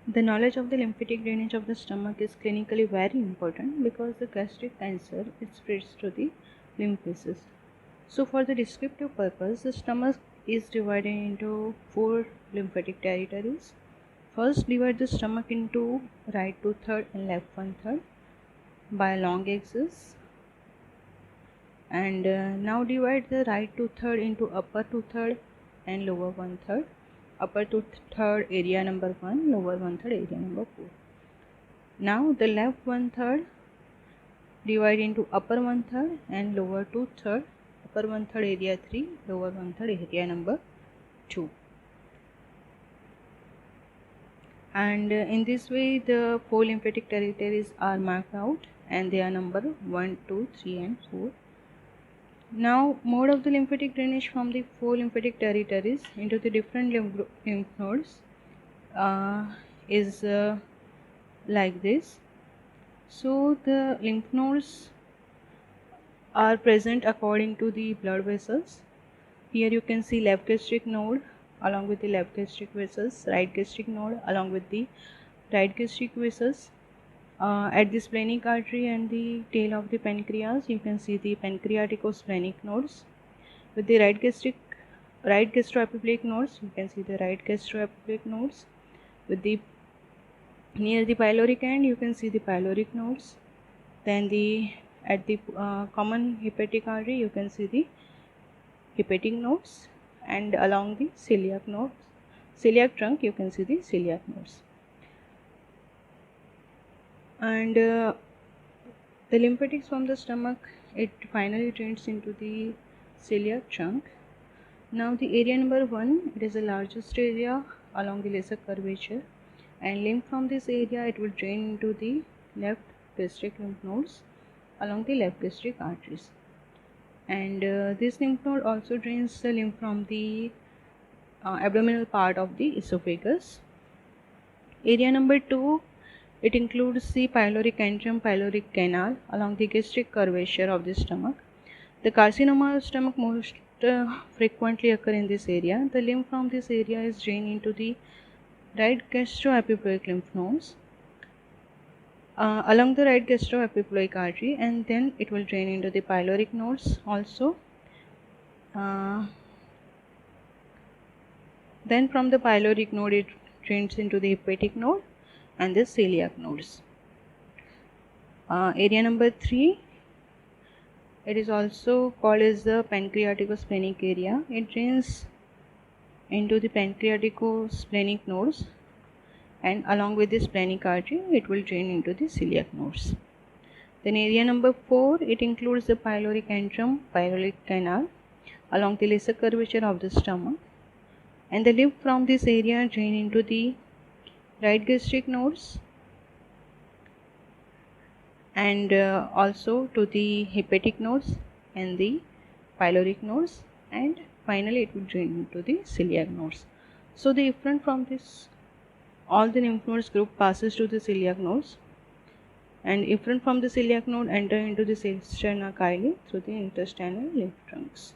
The knowledge of the lymphatic drainage of the stomach is clinically very important because the gastric cancer spreads through the lymph vessels. So for the descriptive purpose, the stomach is divided into 4 lymphatic territories. First, divide the stomach into right 2/3 and left 1/3 by a long axis. And now divide the right 2/3 into upper 2/3 and lower 1/3. Upper 2/3 area number 1, lower 1/3 area number 4. Now the left 1/3 divide into upper 1/3 and lower 2/3. Upper 1/3 area 3, lower 1/3 area number 2. And in this way the 4 lymphatic territories are marked out and they are numbered 1, 2, 3 and 4. Now mode of the lymphatic drainage from the 4 lymphatic territories into the different lymph nodes is like this. So the lymph nodes are present according to the blood vessels. Here you can see left gastric node along with the left gastric vessels, right gastric node along with the right gastric vessels. At the splenic artery and the tail of the pancreas, you can see the pancreatico-splenic nodes. With the right gastroepiphleic nodes, you can see the right gastroepiphleic nodes. With the near the pyloric end, you can see the pyloric nodes. Then at the common hepatic artery, you can see the hepatic nodes, and along the celiac trunk, you can see the celiac nodes. And the lymphatics from the stomach, it finally drains into the celiac trunk. Now the area number 1, it is the largest area along the lesser curvature, and lymph from this area, it will drain into the left gastric lymph nodes along the left gastric arteries. And this lymph node also drains the lymph from the abdominal part of the esophagus. Area number 2, it includes the pyloric antrum, pyloric canal along the gastric curvature of the stomach. The carcinoma of stomach most frequently occur in this area. The lymph from this area is drained into the right gastroepiploic lymph nodes along the right gastroepiploic artery, and then it will drain into the pyloric nodes also. Then from the pyloric node, it drains into the hepatic node and the celiac nodes. Area number 3, it is also called as the pancreatico-splenic area. It drains into the pancreatico-splenic nodes, and along with the splenic artery, it will drain into the celiac nodes. Then area number 4, it includes the pyloric antrum, pyloric canal along the lesser curvature of the stomach, and the lymph from this area drain into the right gastric nodes and also to the hepatic nodes and the pyloric nodes, and finally it will drain into the celiac nodes. So the effluent from this, all the lymph nodes group passes to the celiac nodes, and effluent from the celiac node enter into the cisterna chyli through the intestinal lymph trunks.